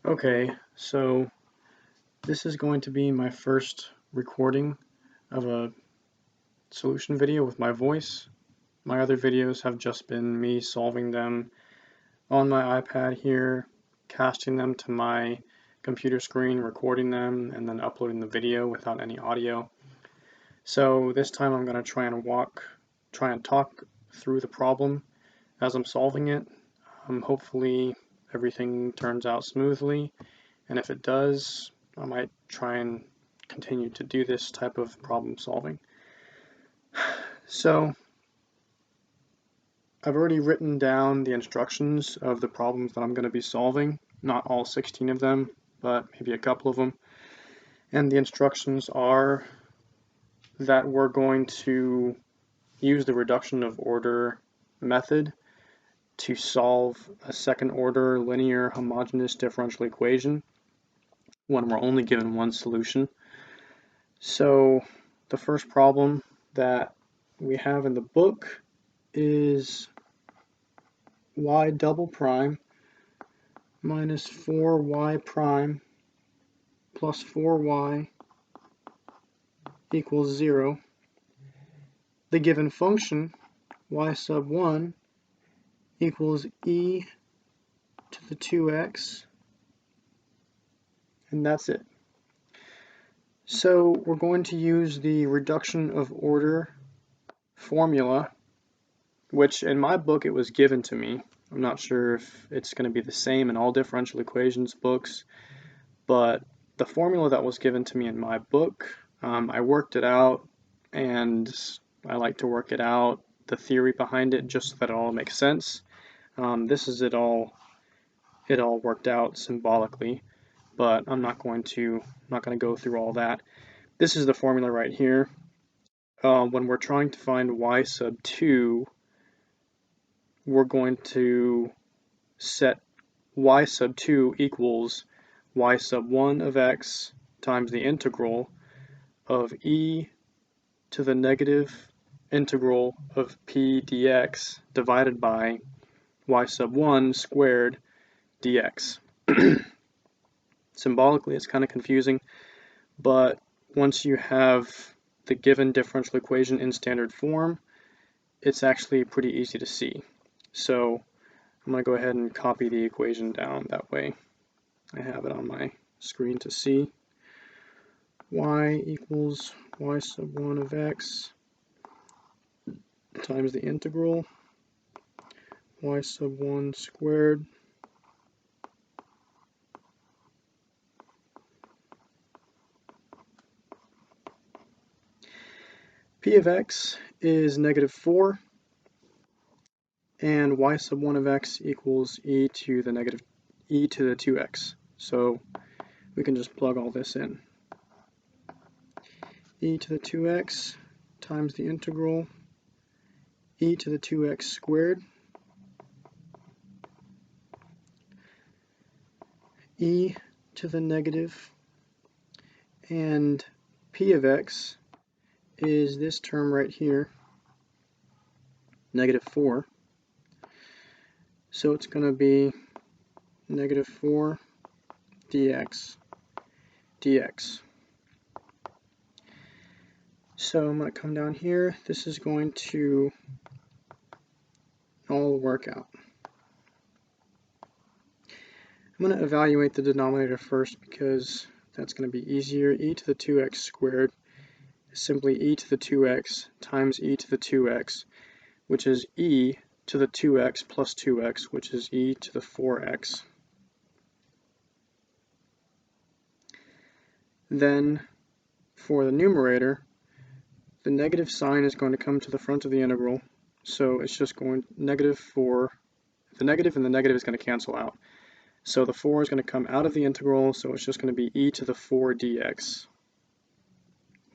Okay, so this is going to be my first recording of a solution video with my voice. My other videos have just been me solving them on my iPad here, casting them to my computer screen, recording them, and then uploading the video without any audio. So this time I'm going to try and talk through the problem as I'm solving it. Hopefully everything turns out smoothly, and if it does, I might try and continue to do this type of problem solving. So I've already written down the instructions of the problems that I'm going to be solving, not all 16 of them, but maybe a couple of them. And the instructions are that we're going to use the reduction of order method to solve a second order linear homogeneous differential equation when we're only given one solution. So the first problem that we have in the book is y double prime minus 4y prime plus 4y equals 0. The given function y sub 1 equals e to the 2x, and that's it. So we're going to use the reduction of order formula, which in my book it was given to me. I'm not sure if it's going to be the same in all differential equations books, but the formula that was given to me in my book, I worked it out, and I like to work it out, the theory behind it, just so that it all makes sense. This is it all worked out symbolically, but I'm not going to go through all that. This is the formula right here. When we're trying to find y sub 2, we're going to set y sub 2 equals y sub 1 of x times the integral of e to the negative integral of p dx divided by y sub 1 squared dx. Symbolically, it's kind of confusing, but once you have the given differential equation in standard form, it's actually pretty easy to see. So I'm going to go ahead and copy the equation down. That way I have it on my screen to see. Y equals y sub 1 of x times the integral y sub 1 squared p of x is negative 4, and y sub 1 of x equals e to the 2x. So we can just plug all this in. E to the 2x times the integral e to the 2x squared e to the negative, and p of x is this term right here, negative 4. So it's going to be negative 4 dx. So I'm going to come down here. This is going to all work out. I'm going to evaluate the denominator first because that's going to be easier. E to the 2x squared is simply e to the 2x times e to the 2x, which is e to the 2x plus 2x, which is e to the 4x. Then for the numerator, the negative sign is going to come to the front of the integral, so it's just going negative 4. The negative and the negative is going to cancel out. So the 4 is going to come out of the integral, so it's just going to be e to the 4 dx.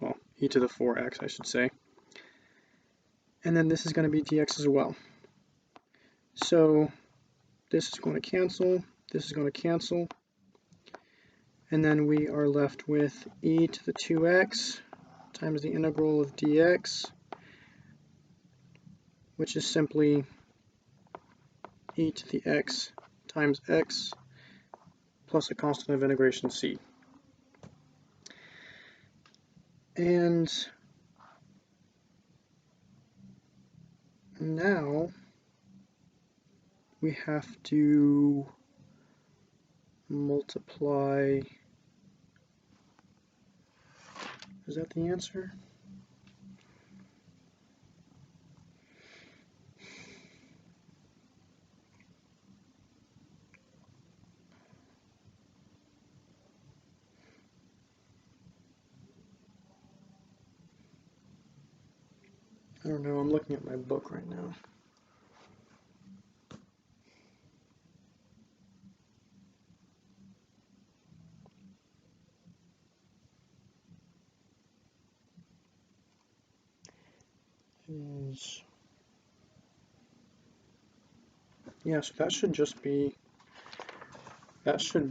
Well, e to the 4x, I should say. And then this is going to be dx as well. So this is going to cancel, this is going to cancel, and then we are left with e to the 2x times the integral of dx, which is simply e to the x times x plus a constant of integration c. And now we have to multiply. Is that the answer? I don't know, I'm looking at my book right now. Yeah, so that should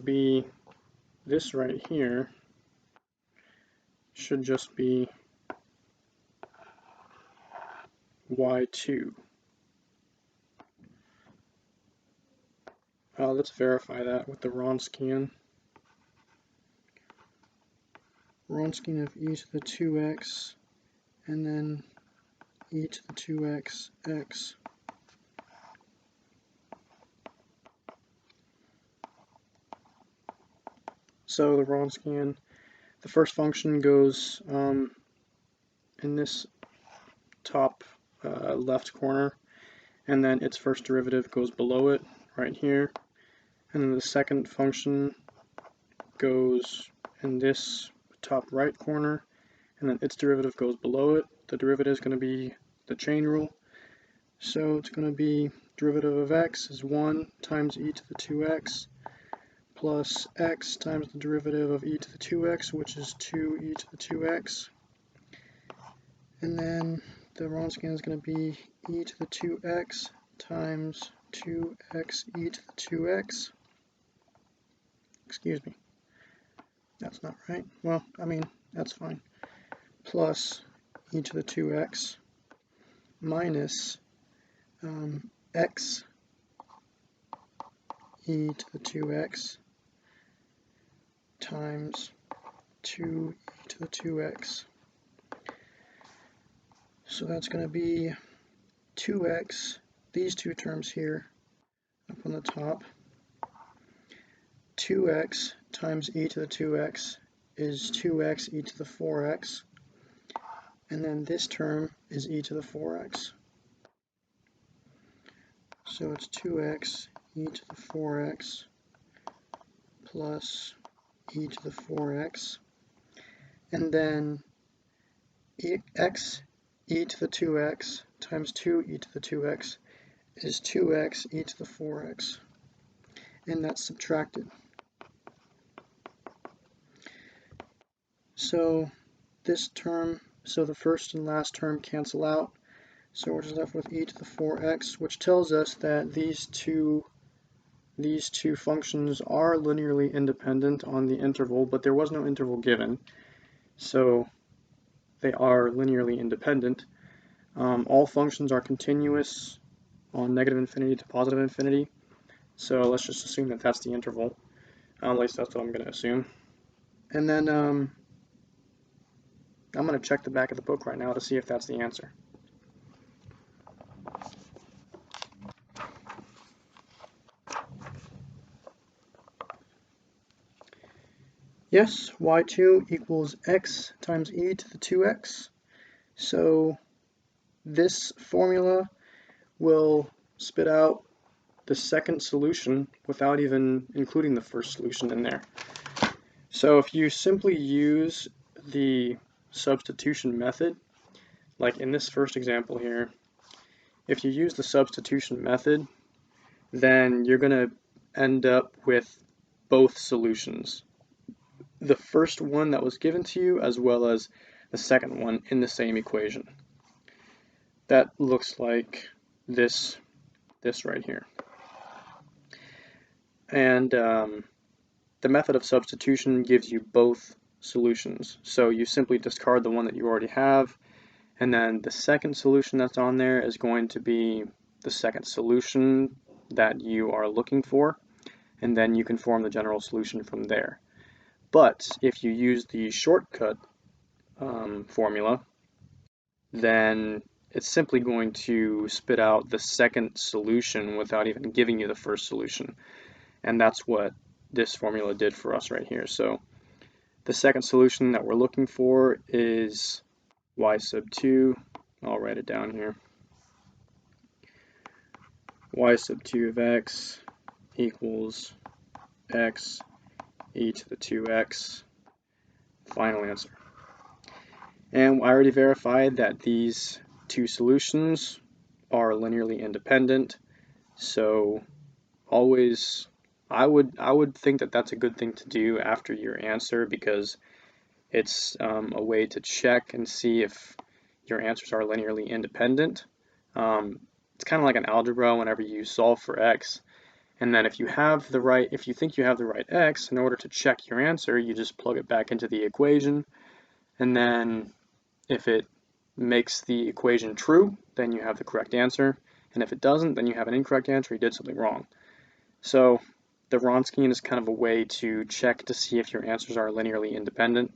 be this right here should just be y2. Let's verify that with the Wronskian. Wronskian of e to the 2x, and then e to the 2x, x. So the Wronskian, the first function goes in this top left corner, and then its first derivative goes below it, right here. And then the second function goes in this top right corner, and then its derivative goes below it. The derivative is going to be the chain rule. So it's going to be derivative of x is 1 times e to the 2x plus x times the derivative of e to the 2x, which is 2e to the 2x. And then the Wronskian is going to be e to the 2x times 2x e to the 2x. Excuse me. That's not right. Well, I mean, that's fine. Plus e to the 2x minus x e to the 2x times 2e to the 2x. So that's going to be 2x, these two terms here up on the top. 2x times e to the 2x is 2x e to the 4x. And then this term is e to the 4x. So it's 2x e to the 4x plus e to the 4x. And then x e to the 2x times 2e to the 2x is 2x e to the 4x. And that's subtracted. So this term, so the first and last term cancel out. So we're just left with e to the 4x, which tells us that these two functions are linearly independent on the interval, but there was no interval given. So they are linearly independent. All functions are continuous on negative infinity to positive infinity. So let's just assume that that's the interval. At least that's what I'm going to assume. And then I'm going to check the back of the book right now to see if that's the answer. Yes, y2 equals x times e to the 2x. So this formula will spit out the second solution without even including the first solution in there. So if you simply use the substitution method, like in this first example here, if you use the substitution method, then you're going to end up with both solutions. The first one that was given to you as well as the second one in the same equation. That looks like this right here. And the method of substitution gives you both solutions. So you simply discard the one that you already have, and then the second solution that's on there is going to be the second solution that you are looking for. and then you can form the general solution from there. But if you use the shortcut formula, then it's simply going to spit out the second solution without even giving you the first solution. And that's what this formula did for us right here. So the second solution that we're looking for is y sub 2. I'll write it down here. Y sub 2 of x equals x e to the 2x. Final answer. And I already verified that these two solutions are linearly independent. So always, I would think that that's a good thing to do after your answer, because it's a way to check and see if your answers are linearly independent. It's kind of like an algebra whenever you solve for x, and then if you think you have the right x, in order to check your answer, you just plug it back into the equation, and then if it makes the equation true, then you have the correct answer, and if it doesn't, then you have an incorrect answer, you did something wrong. So the Wronskian is kind of a way to check to see if your answers are linearly independent.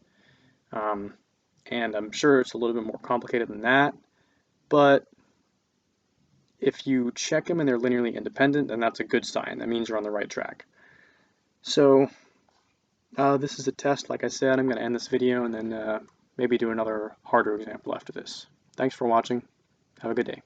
And I'm sure it's a little bit more complicated than that, but if you check them and they're linearly independent, then that's a good sign. That means you're on the right track. So this is a test. Like I said, I'm going to end this video and then maybe do another harder example after this. Thanks for watching. Have a good day.